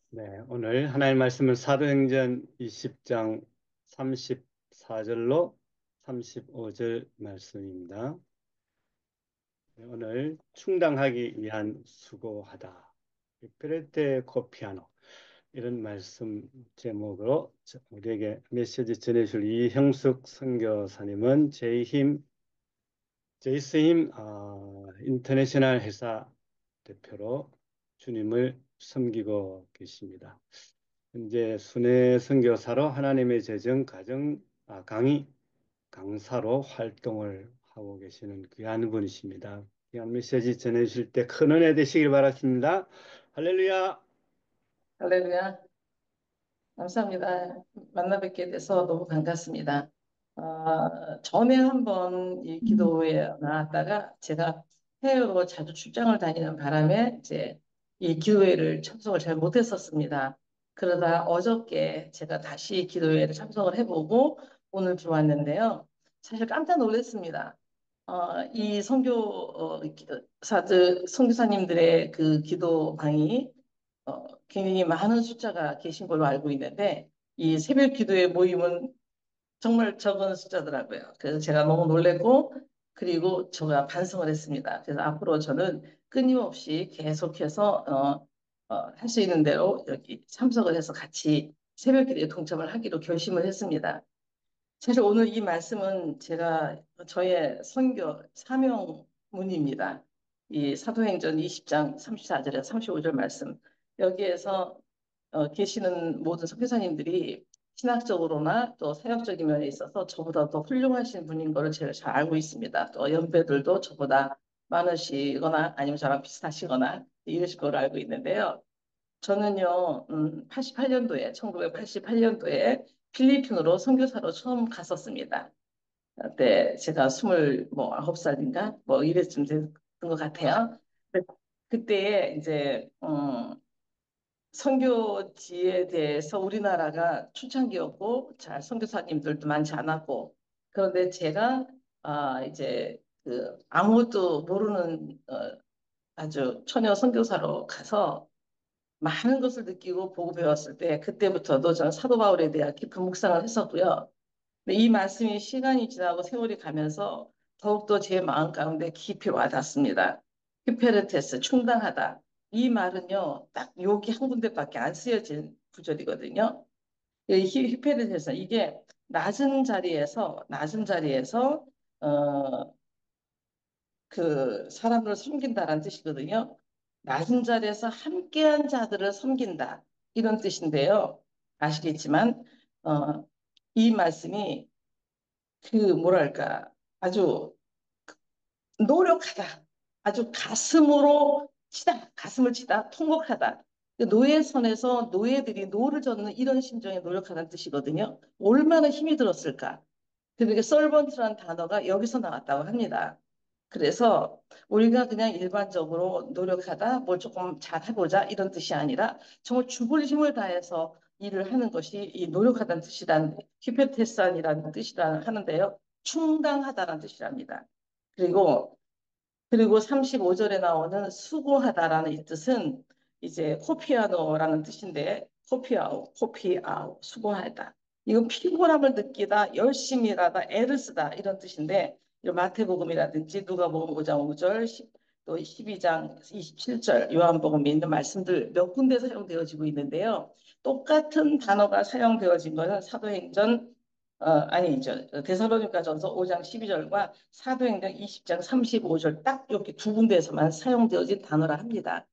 네, 오늘 하나님 말씀은 사도행전 20장 34절로 35절 말씀입니다. 네, 오늘 충당하기 위한 수고하다. 페레테 코피아노 이런 말씀 제목으로 우리에게 메시지 전해줄 이형숙 선교사님은 제이스힘 인터내셔널 회사 대표로 주님을 섬기고 계십니다. 현재 순회 선교사로 하나님의 재정 강의 강사로 활동을 하고 계시는 귀한 분이십니다. 귀한 메시지 전해주실 때 큰 은혜 되시길 바랍니다. 할렐루야. 할렐루야. 감사합니다. 만나 뵙게 돼서 너무 반갑습니다. 전에 한번 이 기도에 나왔다가 제가 해외로 자주 출장을 다니는 바람에 이제 이 기도회를 참석을 잘 못했었습니다. 그러다 어저께 제가 다시 기도회를 참석을 해보고 오늘 들어왔는데요. 사실 깜짝 놀랐습니다. 이 선교사님들의 그 기도방이 굉장히 많은 숫자가 계신 걸로 알고 있는데 이 새벽 기도의 모임은 정말 적은 숫자더라고요. 그래서 제가 너무 놀랬고 그리고 제가 반성을 했습니다. 그래서 앞으로 저는 끊임없이 계속해서 할 수 있는 대로 여기 참석을 해서 같이 새벽 기도에 동참을 하기로 결심을 했습니다. 사실 오늘 이 말씀은 제가 저의 선교 사명문입니다. 이 사도행전 20장 34절에서 35절 말씀. 여기에서 계시는 모든 선교사님들이 신학적으로나 또 사역적인 면에 있어서 저보다 더 훌륭하신 분인 거를 제가 잘 알고 있습니다. 또 연배들도 저보다 많으시거나 아니면 저랑 비슷하시거나 이러실 거로 알고 있는데요. 저는요, 88년도에, 1988년도에 필리핀으로 선교사로 처음 갔었습니다. 그때 제가 29살인가? 뭐 이랬쯤 됐던 것 같아요. 그때에 이제, 선교지에 대해서 우리나라가 초창기였고, 잘 선교사님들도 많지 않았고, 그런데 제가, 이제, 아무것도 모르는, 아주 처녀 선교사로 가서 많은 것을 느끼고 보고 배웠을 때 그때부터도 저는 사도 바울에 대한 깊은 묵상을 했었고요. 근데 이 말씀이 시간이 지나고 세월이 가면서 더욱더 제 마음 가운데 깊이 와닿습니다. 히페르테스, 충당하다. 이 말은요, 딱 여기 한 군데밖에 안 쓰여진 구절이거든요. 이 히페르테스, 이게 낮은 자리에서, 어, 그 사람을 섬긴다라는 뜻이거든요. 낮은 자리에서 함께한 자들을 섬긴다. 이런 뜻인데요. 아시겠지만, 어, 이 말씀이 뭐랄까, 아주 노력하다. 아주 가슴을 치다, 통곡하다. 그 노예선에서 노예들이 노를 젓는 이런 심정에 노력하는 뜻이거든요. 얼마나 힘이 들었을까. 그러니까 썰번트라는 단어가 여기서 나왔다고 합니다. 그래서 우리가 그냥 일반적으로 노력하다, 뭘 조금 잘 해보자 이런 뜻이 아니라 정말 죽을 힘을 다해서 일을 하는 것이 이 노력하다는 뜻이란 히페테산이라는 뜻이라 하는데요. 충당하다라는 뜻이랍니다. 그리고 35절에 나오는 수고하다라는 이 뜻은 이제 코피아노라는 뜻인데 코피아우, 수고하다. 이건 피곤함을 느끼다, 열심히 일하다, 애를 쓰다 이런 뜻인데 마태복음이라든지 누가복음 5장 5절, 또 12장 27절 요한복음에 있는 말씀들 몇 군데 사용되어지고 있는데요. 똑같은 단어가 사용되어진 것은 사도행전 아니죠. 데살로니가전서 5장 12절과 사도행전 20장 35절 딱 이렇게 두 군데에서만 사용되어진 단어라 합니다.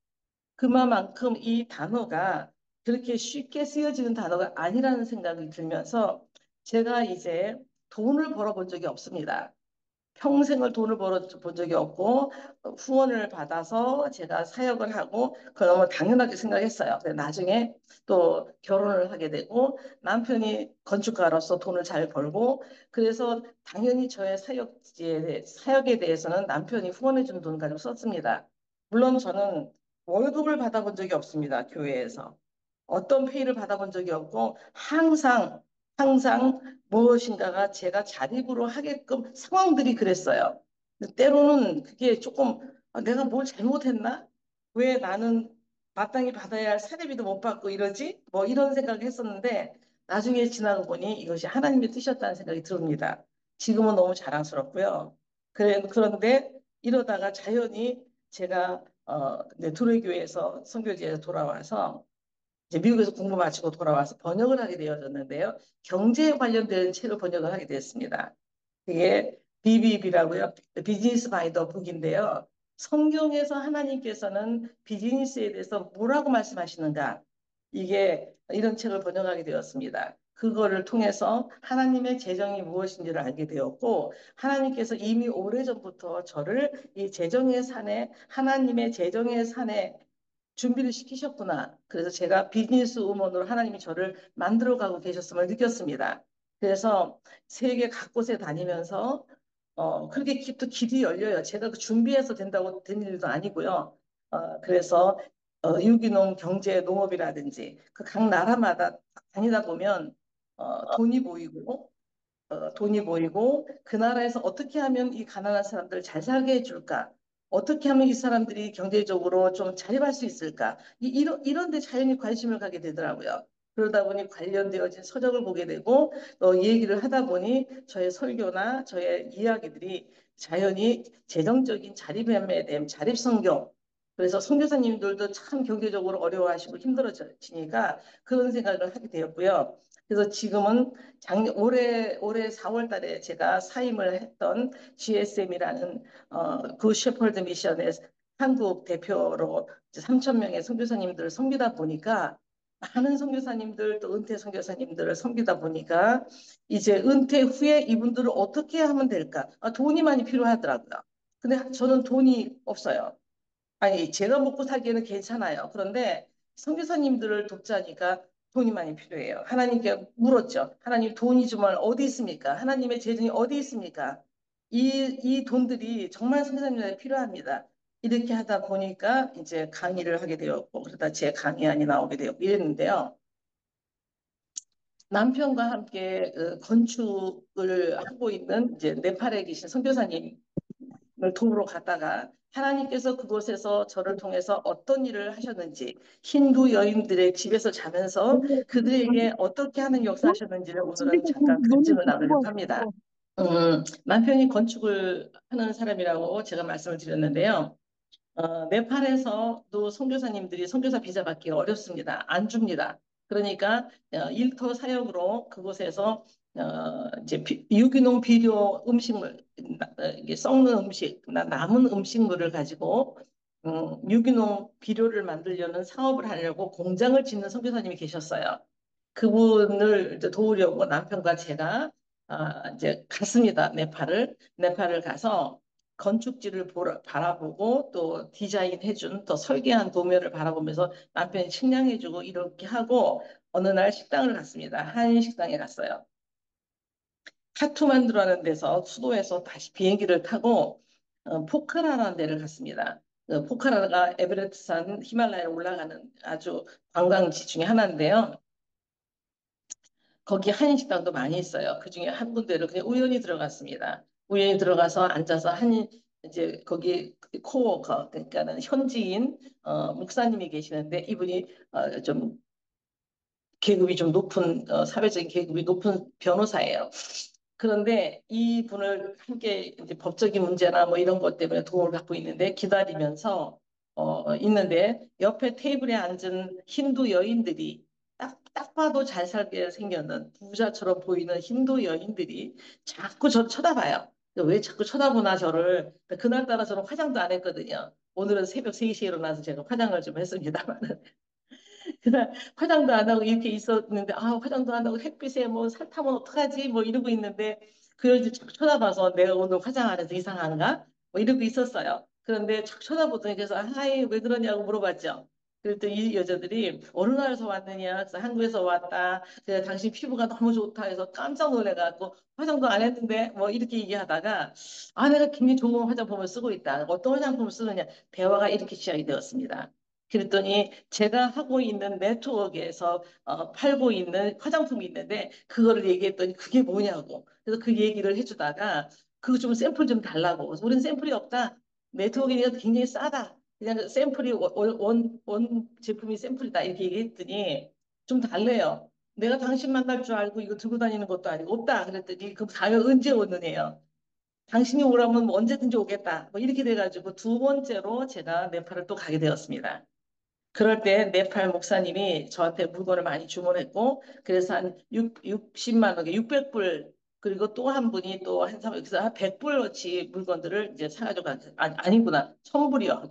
그만큼 이 단어가 그렇게 쉽게 쓰여지는 단어가 아니라는 생각이 들면서 제가 이제 돈을 벌어본 적이 없습니다. 평생을 돈을 벌어본 적이 없고 후원을 받아서 제가 사역을 하고 그걸 너무 당연하게 생각했어요. 근데 나중에 또 결혼을 하게 되고 남편이 건축가로서 돈을 잘 벌고 그래서 당연히 저의 사역에 대해서는 남편이 후원해 준 돈 가지고 썼습니다. 물론 저는 월급을 받아본 적이 없습니다. 교회에서. 어떤 페이를 받아본 적이 없고 항상 무엇인가가 제가 자립으로 하게끔 상황들이 그랬어요. 때로는 그게 조금 내가 뭘 잘못했나? 왜 나는 마땅히 받아야 할 사례비도 못 받고 이러지? 뭐 이런 생각을 했었는데 나중에 지나고 보니 이것이 하나님의 뜻이었다는 생각이 듭니다. 지금은 너무 자랑스럽고요. 그런데 이러다가 자연히 제가 도래교회에서 선교지에서 돌아와서 이제 미국에서 공부 마치고 돌아와서 번역을 하게 되어졌는데요. 경제에 관련된 책을 번역을 하게 됐습니다. 그게 BBB라고요. 비즈니스 바이 더 북인데요. 성경에서 하나님께서는 비즈니스에 대해서 뭐라고 말씀하시는가? 이게 이런 책을 번역하게 되었습니다. 그거를 통해서 하나님의 재정이 무엇인지를 알게 되었고, 하나님께서 이미 오래전부터 저를 이 재정의 산에, 하나님의 재정의 산에 준비를 시키셨구나. 그래서 제가 비즈니스 우먼으로 하나님이 저를 만들어가고 계셨음을 느꼈습니다. 그래서 세계 각곳에 다니면서 그렇게 또 길이 열려요. 제가 그 준비해서 된다고 된 일도 아니고요. 그래서 유기농 경제 농업이라든지 그 각 나라마다 다니다 보면 돈이 보이고 그 나라에서 어떻게 하면 이 가난한 사람들을 잘 살게 해줄까? 어떻게 하면 이 사람들이 경제적으로 좀 자립할 수 있을까? 이런 데 자연히 관심을 가게 되더라고요. 그러다 보니 관련되어진 서적을 보게 되고 또 얘기를 하다 보니 저의 설교나 저의 이야기들이 자연히 재정적인 자립에 대한 자립성경 그래서 선교사님들도 참 경제적으로 어려워하시고 힘들어지니까 그런 생각을 하게 되었고요. 그래서 지금은 올해 4월 달에 제가 사임을 했던 GSM이라는 굿 셰퍼드 미션의 한국 대표로 3천 명의 선교사님들을 섬기다 보니까 많은 선교사님들 또 은퇴 선교사님들을 섬기다 보니까 이제 은퇴 후에 이분들을 어떻게 하면 될까? 돈이 많이 필요하더라고요. 근데 저는 돈이 없어요. 아니, 제가 먹고 살기에는 괜찮아요. 그런데 선교사님들을 돕자니까 돈이 많이 필요해요. 하나님께 물었죠. 하나님 돈이 정말 어디 있습니까? 하나님의 재정이 어디 있습니까? 이 돈들이 정말 선교사님들에게 필요합니다. 이렇게 하다 보니까 이제 강의를 하게 되었고, 그러다 제 강의안이 나오게 되었고 이랬는데요. 남편과 함께 건축을 하고 있는 이제 네팔에 계신 선교사님 도우러 갔다가 하나님께서 그곳에서 저를 통해서 어떤 일을 하셨는지 힌두 여인들의 집에서 자면서 그들에게 어떻게 하는 역사하셨는지를 오늘은 잠깐 간증을 나누려고 합니다. 남편이 건축을 하는 사람이라고 제가 말씀을 드렸는데요. 네팔에서도 선교사님들이 선교사 비자 받기 어렵습니다. 안 줍니다. 그러니까 일터 사역으로 그곳에서 이제 유기농 비료 음식물, 이게 썩는 음식, 남은 음식물을 가지고 유기농 비료를 만들려는 사업을 하려고 공장을 짓는 선교사님이 계셨어요. 그분을 이제 도우려고 남편과 제가 이제 갔습니다. 네팔을 가서 건축지를 바라보고 또 디자인해준 또 설계한 도면을 바라보면서 남편이 측량해주고 이렇게 하고 어느 날 식당을 갔습니다. 한인 식당에 갔어요. 카투만두라는 데서 수도에서 다시 비행기를 타고 포카라라는 데를 갔습니다. 포카라가 에베레스트산 히말라야에 올라가는 아주 관광지 중에 하나인데요. 거기 한인식당도 많이 있어요. 그중에 한 군데를 그냥 우연히 들어갔습니다. 우연히 들어가서 앉아서 이제 거기 코워커, 그러니까는 현지인, 목사님이 계시는데 이분이 좀 계급이 좀 높은, 사회적인 계급이 높은 변호사예요. 그런데 이분을 함께 이제 법적인 문제나 뭐 이런 것 때문에 도움을 받고 있는데 기다리면서 있는데 옆에 테이블에 앉은 힌두 여인들이 딱 봐도 잘 살게 생겼는 부자처럼 보이는 힌두 여인들이 자꾸 저 쳐다봐요. 왜 자꾸 쳐다보나 저를. 그날따라 저는 화장도 안 했거든요. 오늘은 새벽 3시에 일어나서 제가 화장을 좀 했습니다만 그날 화장도 안 하고 이렇게 있었는데 화장도 안 하고 햇빛에 뭐 살 타면 어떡하지 뭐 이러고 있는데 그 여자 자꾸 쳐다봐서 내가 오늘 화장 안 해서 이상한가 뭐 이러고 있었어요. 그런데 자꾸 쳐다보더니 그래서 하이 왜 그러냐고 물어봤죠. 그랬더니 이 여자들이 어느 나라에서 왔느냐 그래서 한국에서 왔다 그래서 당신 피부가 너무 좋다 해서 깜짝 놀래갖고 화장도 안 했는데 뭐 이렇게 얘기하다가 내가 굉장히 좋은 화장품을 쓰고 있다 어떤 화장품을 쓰느냐 대화가 이렇게 시작이 되었습니다. 그랬더니 제가 하고 있는 네트워크에서 팔고 있는 화장품이 있는데 그거를 얘기했더니 그게 뭐냐고. 그래서 그 얘기를 해주다가 그거 좀 샘플 좀 달라고. 그래서 우리는 샘플이 없다. 네트워크니까 굉장히 싸다. 그냥 샘플이 원 제품이 샘플이다 이렇게 얘기했더니 좀 달래요. 내가 당신 만날 줄 알고 이거 들고 다니는 것도 아니고 없다 그랬더니 그 다음에 언제 오는 애요. 당신이 오라면 뭐 언제든지 오겠다. 뭐 이렇게 돼가지고 두 번째로 제가 네팔을 또 가게 되었습니다. 그럴 때 네팔 목사님이 저한테 물건을 많이 주문했고 그래서 한 60만 원, 600불 그리고 또 한 분이 또 한 사람 그래서 한 100불어치 물건들을 이제 사가지고 아니구나 1000불이요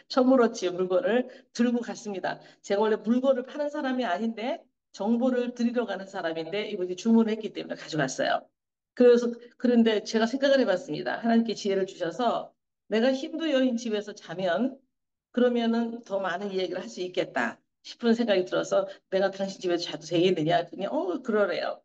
1000불어치 물건을 들고 갔습니다. 제가 원래 물건을 파는 사람이 아닌데 정보를 드리러 가는 사람인데 이분이 주문을 했기 때문에 가져갔어요. 그래서 그런데 제가 생각을 해봤습니다. 하나님께 지혜를 주셔서 내가 힌두 여인 집에서 자면 그러면은 더 많은 이야기를 할 수 있겠다 싶은 생각이 들어서 내가 당신 집에서 자도 되겠느냐 했더니 그러래요.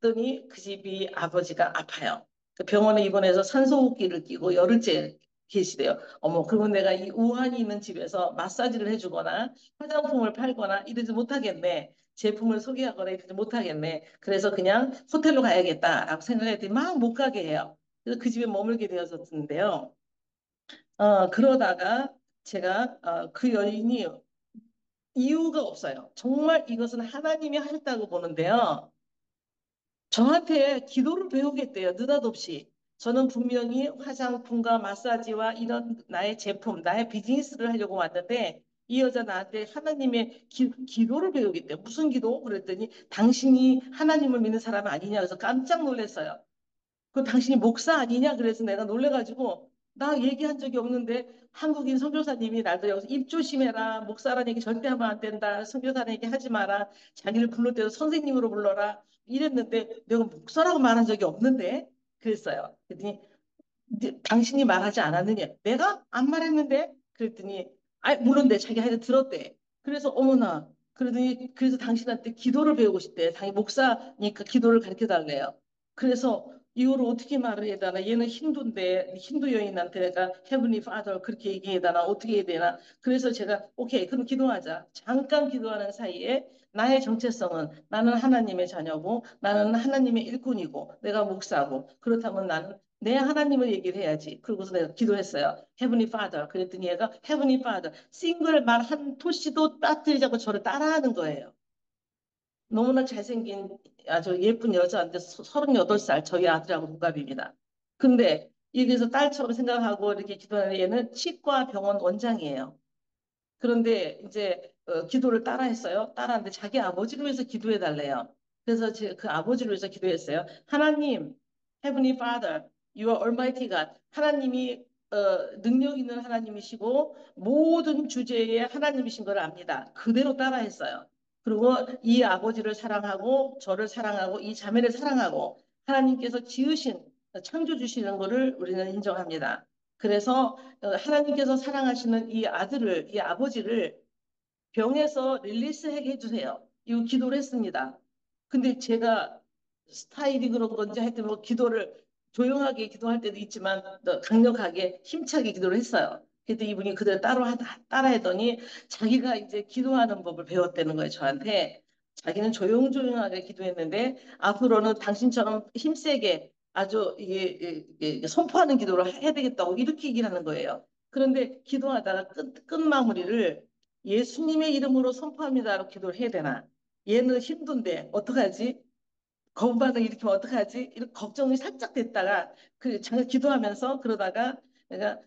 갔더니 그 집이 아버지가 아파요. 그 병원에 입원해서 산소호흡기를 끼고 열흘째 계시대요. 어머, 그러면 내가 이 우환이 있는 집에서 마사지를 해주거나 화장품을 팔거나 이러지 못하겠네. 제품을 소개하거나 이러지 못하겠네. 그래서 그냥 호텔로 가야겠다라고 생각했더니 막 못 가게 해요. 그래서 그 집에 머물게 되었었는데요. 그러다가 제가 그 여인이 이유가 없어요. 정말 이것은 하나님이 하셨다고 보는데요. 저한테 기도를 배우겠대요. 느닷없이. 저는 분명히 화장품과 마사지와 이런 나의 제품, 나의 비즈니스를 하려고 왔는데 이 여자 나한테 하나님의 기도를 배우겠대요. 무슨 기도? 그랬더니 당신이 하나님을 믿는 사람 아니냐 그래서 깜짝 놀랐어요. 그 당신이 목사 아니냐? 그래서 내가 놀래가지고 나 얘기한 적이 없는데 한국인 선교사님이 나도 여기서 입 조심해라. 목사라는 얘기 절대 하면 안 된다. 선교사라는 얘기 하지 마라. 자기를 부를 때도 선생님으로 불러라. 이랬는데 내가 목사라고 말한 적이 없는데 그랬어요. 그랬더니 당신이 말하지 않았느냐? 내가 안 말했는데 그랬더니 물론 내 자기 하여튼 들었대. 그래서 어머나 그러더니 그래서 당신한테 기도를 배우고 싶대. 당연히 목사니까 기도를 가르쳐 달래요. 그래서 이거를 어떻게 말을 해야 되나? 얘는 힌두인데 힌두 여인한테 내가 Heavenly Father 그렇게 얘기해야 되나? 어떻게 해야 되나? 그래서 제가 오케이 그럼 기도하자. 잠깐 기도하는 사이에 나의 정체성은 나는 하나님의 자녀고 나는 하나님의 일꾼이고 내가 목사고 그렇다면 나는 내 하나님을 얘기를 해야지. 그러고서 내가 기도했어요. Heavenly Father. 그랬더니 얘가 Heavenly Father. 싱글 말 한 토시도 빠뜨리자고 저를 따라하는 거예요. 너무나 잘생긴 아주 예쁜 여자인데 38살 저희 아들하고 동갑입니다. 근데 여기서 딸처럼 생각하고 이렇게 기도하는 얘는 치과 병원 원장이에요. 그런데 이제 기도를 따라했어요. 따라하는데 자기 아버지를 위해서 기도해 달래요. 그래서 그 아버지를 위해서 기도했어요. 하나님, Heavenly Father, You are Almighty God. 하나님이 능력 있는 하나님이시고 모든 주제에 하나님이신 걸 압니다. 그대로 따라했어요. 그리고 이 아버지를 사랑하고 저를 사랑하고 이 자매를 사랑하고 하나님께서 지으신 창조 주시는 것을 우리는 인정합니다. 그래서 하나님께서 사랑하시는 이 아들을, 이 아버지를 병에서 릴리스하게 해주세요. 이 기도를 했습니다. 근데 제가 스타일이 그런 건지 하여튼 뭐 기도를 조용하게 기도할 때도 있지만 강력하게 힘차게 기도를 했어요. 그때 이분이 그대로 따라 하더니 자기가 이제 기도하는 법을 배웠다는 거예요, 저한테. 자기는 조용조용하게 기도했는데 앞으로는 당신처럼 힘세게 아주 이게 선포하는 기도를 해야 되겠다고 이렇게 얘기를 하는 거예요. 그런데 기도하다가 끝 마무리를 예수님의 이름으로 선포합니다라고 기도를 해야 되나? 얘는 힘든데 어떡하지? 검반을 일으키면 어떡하지? 이런 걱정이 살짝 됐다가 잠깐 기도하면서 그러다가 내가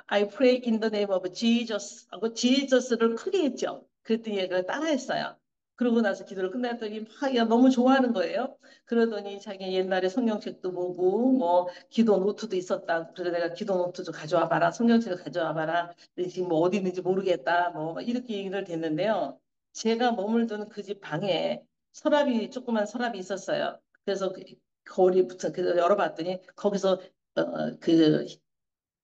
I pray in the name of Jesus 하고 Jesus를 크게 했죠. 그랬더니 얘가 따라했어요. 그러고 나서 기도를 끝냈더니 막 얘가 너무 좋아하는 거예요. 그러더니 자기 옛날에 성경책도 보고 뭐 기도 노트도 있었다. 그래서 내가 기도 노트 좀 가져와 봐라. 성경책을 가져와 봐라. 근데 지금 뭐 어디 있는지 모르겠다. 뭐 이렇게 얘기를 됐는데요. 제가 머물던 그 집 방에 조그만 서랍이 있었어요. 그래서 거울이 붙은, 그래서 열어봤더니 거기서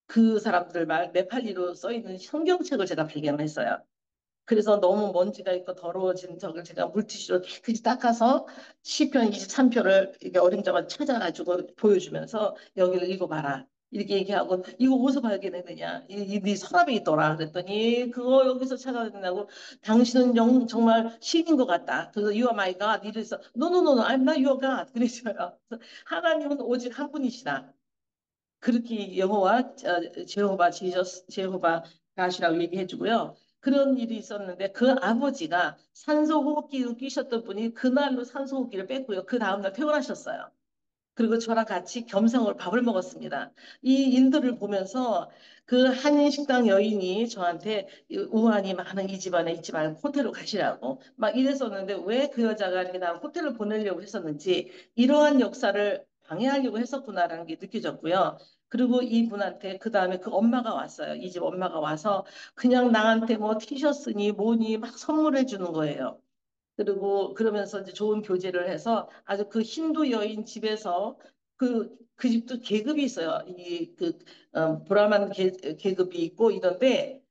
그 사람들 말 네팔리로 써 있는 성경책을 제가 발견했어요. 그래서 너무 먼지가 있고 더러워진 적을 제가 물티슈로 깨끗이 닦아서 시편 23표를 이게 어림잡아 찾아가지고 보여주면서 여기를 읽어봐라. 이렇게 얘기하고 이거 어디서 발견했느냐? 네 서랍에 있더라. 그랬더니 그거 여기서 찾아낸다고 당신은 정말 신인 것 같다. 그래서 You are my God. 이래서 No, no, no, no, I'm not your God. 그랬어요. 그래서 하나님은 오직 한 분이시다. 그렇게 여호와 제호바 지저스 제호바 가시라고 얘기해 주고요. 그런 일이 있었는데 그 아버지가 산소호흡기로 끼셨던 분이 그날로 산소호흡기를 뺐고요. 그 다음날 퇴원하셨어요. 그리고 저랑 같이 겸상으로 밥을 먹었습니다. 이 일들을 보면서 그 한인식당 여인이 저한테 우환이 많은 이 집안에 있지 말고 호텔로 가시라고 막 이랬었는데 왜 그 여자가 이렇게 나 호텔을 보내려고 했었는지 이러한 역사를 방해하려고 했었구나라는 게 느껴졌고요. 그리고 이분한테 그 다음에 그 엄마가 왔어요. 이 집 엄마가 와서 그냥 나한테 뭐 티셔츠니 뭐니 막 선물해 주는 거예요. 그리고 그러면서 이제 좋은 교제를 해서 아주 그 힌두 여인 집에서 그 집도 계급이 있어요. 브라만 계급이 있고 이런데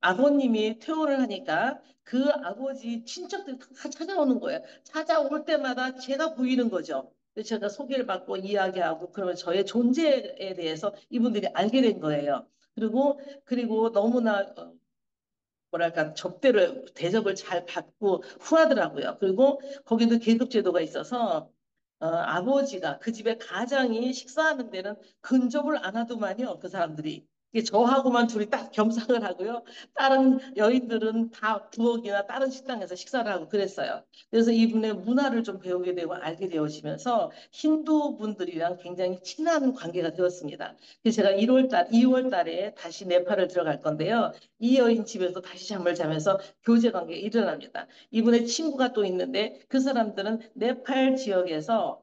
아버님이 퇴원을 하니까 그 아버지 친척들이 다 찾아오는 거예요. 찾아올 때마다 제가 보이는 거죠. 그래서 제가 소개를 받고 이야기하고 그러면 저의 존재에 대해서 이분들이 알게 된 거예요. 그리고 너무나 뭐랄까 접대를 대접을 잘 받고 후하더라고요. 그리고 거기도 계급 제도가 있어서 아버지가 그 집에 가장이 식사하는 데는 근접을 안 하더만요. 그 사람들이. 이게 저하고만 둘이 딱 겸상을 하고요. 다른 여인들은 다 부엌이나 다른 식당에서 식사를 하고 그랬어요. 그래서 이분의 문화를 좀 배우게 되고 알게 되어지면서 힌두 분들이랑 굉장히 친한 관계가 되었습니다. 그래서 제가 2월 달에 다시 네팔을 들어갈 건데요. 이 여인 집에서 다시 잠을 자면서 교제 관계가 일어납니다. 이분의 친구가 또 있는데 그 사람들은 네팔 지역에서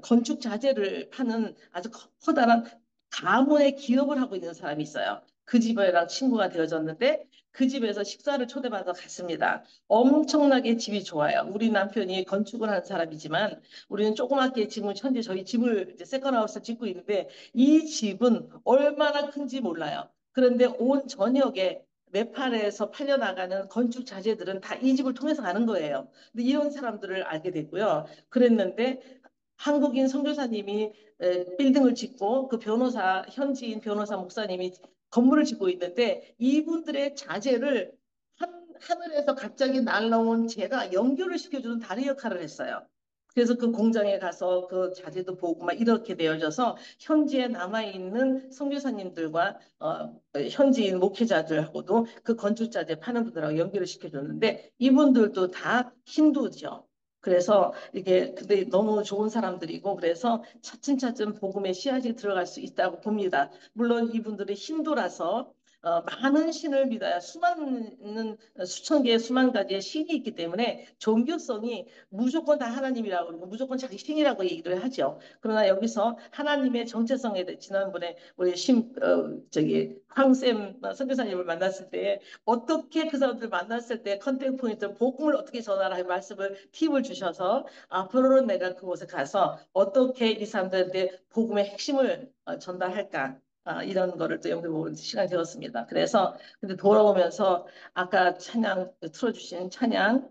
건축 자재를 파는 아주 커다란 가문의 기업을 하고 있는 사람이 있어요. 그 집이랑 친구가 되어졌는데 그 집에서 식사를 초대받아 갔습니다. 엄청나게 집이 좋아요. 우리 남편이 건축을 하는 사람이지만 우리는 조그맣게 지금 현재 저희 집을 이제 세컨하우스 짓고 있는데 이 집은 얼마나 큰지 몰라요. 그런데 온 전역에 네팔에서 팔려나가는 건축 자재들은 다 이 집을 통해서 가는 거예요. 근데 이런 사람들을 알게 됐고요. 그랬는데 한국인 선교사님이 빌딩을 짓고 그 현지인 변호사 목사님이 건물을 짓고 있는데 이분들의 자재를 하늘에서 갑자기 날라온 재가 연결을 시켜주는 다리 역할을 했어요. 그래서 그 공장에 가서 그 자재도 보고 막 이렇게 되어져서 현지에 남아있는 선교사님들과 현지인 목회자들하고도 그 건축자재 파는 분들하고 연결을 시켜줬는데 이분들도 다 힌두죠. 그래서 이게 근데 너무 좋은 사람들이고 그래서 차츰차츰 복음의 씨앗이 들어갈 수 있다고 봅니다. 물론 이분들이 힌두라서 많은 신을 믿어야 수천 개의 수만 가지의 신이 있기 때문에 종교성이 무조건 다 하나님이라고 그러고 무조건 자기 신이라고 얘기를 하죠. 그러나 여기서 하나님의 정체성에 대해 지난번에 우리 저기 황쌤 선교사님을 만났을 때 어떻게 그 사람들 만났을 때 컨택 포인트 복음을 어떻게 전하라 할 말씀을 팁을 주셔서 앞으로는 내가 그곳에 가서 어떻게 이 사람들한테 복음의 핵심을 전달할까 이런 거를 또 연구해 보는 시간이 되었습니다. 그래서 근데 돌아오면서 아까 찬양 틀어주신 찬양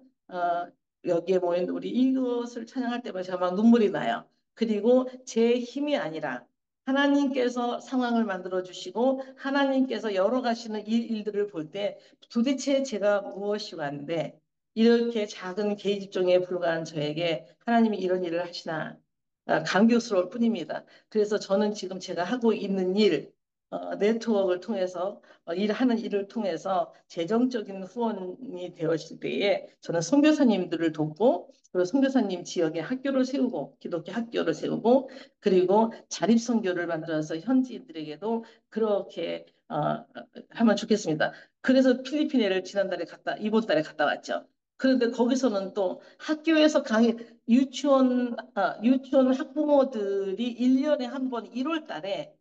여기에 모인 우리 이것을 찬양할 때마다 제가 막 눈물이 나요. 그리고 제 힘이 아니라 하나님께서 상황을 만들어 주시고 하나님께서 열어가시는 일들을 볼 때 도대체 제가 무엇이 왔는데 이렇게 작은 개의 집종에 불과한 저에게 하나님이 이런 일을 하시나 감격스러울 뿐입니다. 그래서 저는 지금 제가 하고 있는 일, 네트워크를 통해서 일하는 일을 통해서 재정적인 후원이 되어질 때에 저는 선교사님들을 돕고 그리고 선교사님 지역에 학교를 세우고 기독교 학교를 세우고 그리고 자립 선교를 만들어서 현지인들에게도 그렇게 하면 좋겠습니다. 그래서 필리핀에를 이번 달에 갔다 왔죠. 그런데 거기서는 또 학교에서 유치원 학부모들이 1년에 한 번 1월 달에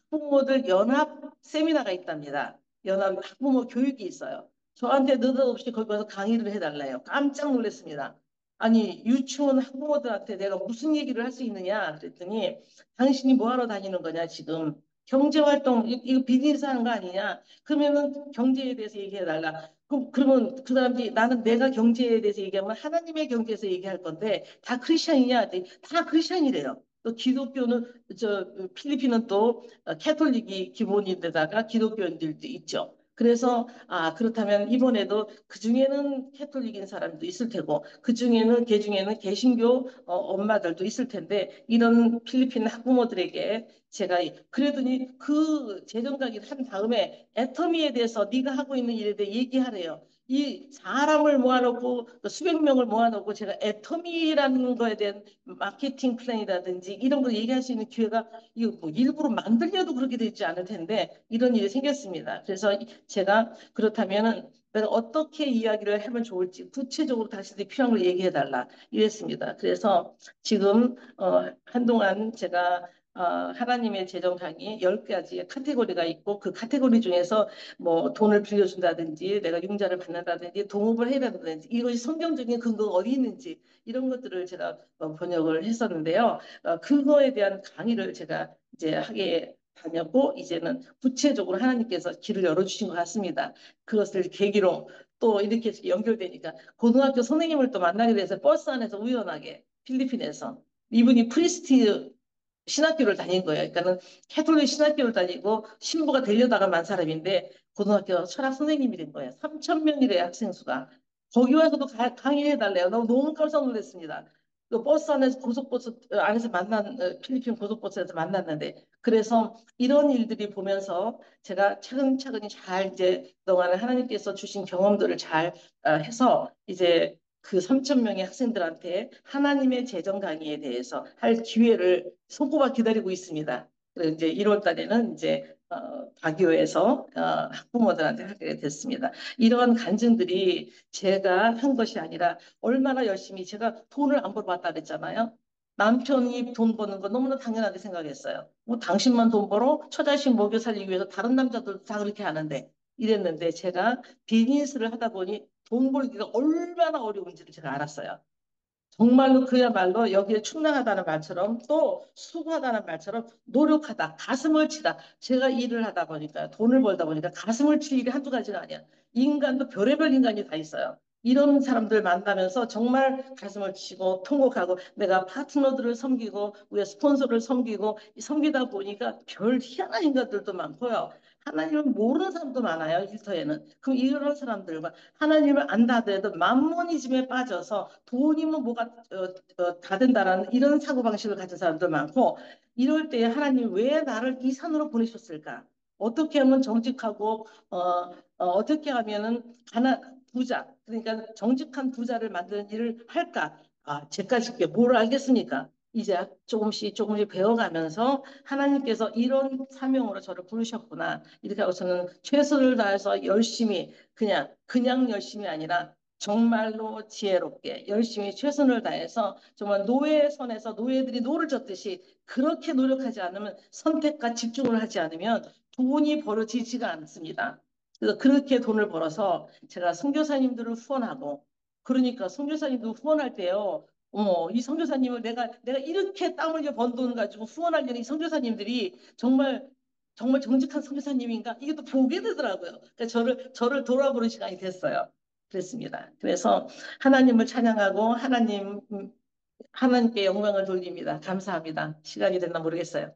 학부모들 연합 세미나가 있답니다. 연합 학부모 교육이 있어요. 저한테 느닷없이 거기 가서 강의를 해달래요. 깜짝 놀랐습니다. 아니 유치원 학부모들한테 내가 무슨 얘기를 할 수 있느냐 그랬더니 당신이 뭐하러 다니는 거냐 지금 경제활동 이거 비즈니스 하는 거 아니냐 그러면은 경제에 대해서 얘기해달라. 그러면 그 사람들이 나는 내가 경제에 대해서 얘기하면 하나님의 경제에서 얘기할 건데 다 크리스천이냐? 다 크리스천이래요. 또 기독교는 필리핀은 또 캐톨릭이 기본인데다가 기독교인들도 있죠. 그래서 그렇다면 이번에도 그 중에는 캐톨릭인 사람도 있을 테고 그 중에는 개신교 엄마들도 있을 텐데 이런 필리핀 학부모들에게 제가 그러더니 그 재정 강의를 한 다음에 애터미에 대해서 네가 하고 있는 일에 대해 얘기하래요. 이 사람을 모아놓고 수백 명을 모아놓고 제가 애터미라는 거에 대한 마케팅 플랜이라든지 이런 걸 얘기할 수 있는 기회가 이거 뭐 일부러 만들려도 그렇게 되지 않을 텐데 이런 일이 생겼습니다. 그래서 제가 그렇다면은 내가 어떻게 이야기를 하면 좋을지 구체적으로 당신들이 필요한 걸 얘기해 달라 이랬습니다. 그래서 지금 한동안 제가 하나님의 재정 강의 10가지의 카테고리가 있고 그 카테고리 중에서 뭐 돈을 빌려준다든지 내가 융자를 받는다든지 동업을 해야 된다든지 이것이 성경적인 근거가 어디 있는지 이런 것들을 제가 번역을 했었는데요. 그거에 대한 강의를 제가 이제 하게 다녔고 이제는 구체적으로 하나님께서 길을 열어주신 것 같습니다. 그것을 계기로 또 이렇게 연결되니까 고등학교 선생님을 또 만나게 돼서 버스 안에서 우연하게 필리핀에서 이분이 프리스티 신학교를 다닌 거예요. 그러니까는 캐톨릭 신학교를 다니고 신부가 되려다가 만 사람인데 고등학교 철학 선생님이 된 거예요. 3천 명이래 학생 수가. 거기 와서도 강의해 달래요. 너무 깜짝 놀랐습니다. 그 버스 안에서 고속버스 안에서 만난 필리핀 고속버스에서 만났는데 그래서 이런 일들이 보면서 제가 차근차근히 잘 이제 그동안에 하나님께서 주신 경험들을 잘 해서 이제 그 3천 명의 학생들한테 하나님의 재정 강의에 대해서 할 기회를 손꼽아 기다리고 있습니다. 그래서 이제 1월 달에는 이제 박교에서 학부모들한테 하게 됐습니다. 이러한 간증들이 제가 한 것이 아니라 얼마나 열심히 제가 돈을 안 벌어봤다 그랬잖아요. 남편이 돈 버는 거 너무나 당연하게 생각했어요. 뭐 당신만 돈 벌어? 처자식 먹여 살리기 위해서 다른 남자들도 다 그렇게 하는데 이랬는데 제가 비즈니스를 하다 보니 돈 벌기가 얼마나 어려운지를 제가 알았어요. 정말로 그야말로 여기에 충당하다는 말처럼 또 수고하다는 말처럼 노력하다, 가슴을 치다. 제가 일을 하다 보니까 돈을 벌다 보니까 가슴을 칠 일이 한두 가지가 아니야. 인간도 별의별 인간이 다 있어요. 이런 사람들 만나면서 정말 가슴을 치고 통곡하고 내가 파트너들을 섬기고 우리 스폰서를 섬기고 섬기다 보니까 별 희한한 인간들도 많고요. 하나님을 모르는 사람도 많아요. 일터에는. 그럼 이런 사람들과 하나님을 안다 하더라도 만모니즘에 빠져서 돈이면 뭐가 다 된다라는 이런 사고방식을 가진 사람도 많고 이럴 때 하나님 왜 나를 이 산으로 보내셨을까? 어떻게 하면 정직하고 어떻게 하면은 부자 그러니까 정직한 부자를 만드는 일을 할까? 제까지 뭘 알겠습니까? 이제 조금씩 배워가면서 하나님께서 이런 사명으로 저를 부르셨구나. 이렇게 하고 저는 최선을 다해서 열심히 그냥 열심이 아니라 정말로 지혜롭게 열심히 최선을 다해서 정말 노예의 선에서 노예들이 노를 젓듯이 그렇게 노력하지 않으면 선택과 집중을 하지 않으면 돈이 벌어지지가 않습니다. 그래서 그렇게 돈을 벌어서 제가 선교사님들을 후원하고 그러니까 선교사님도 후원할 때요. 이 선교사님을 내가 이렇게 땀 흘려 번 돈 가지고 후원하려는 이 선교사님들이 정말 정직한 선교사님인가? 이게 또 보게 되더라고요. 그러니까 저를 돌아보는 시간이 됐어요. 그랬습니다. 그래서 하나님을 찬양하고 하나님께 영광을 돌립니다. 감사합니다. 시간이 됐나 모르겠어요.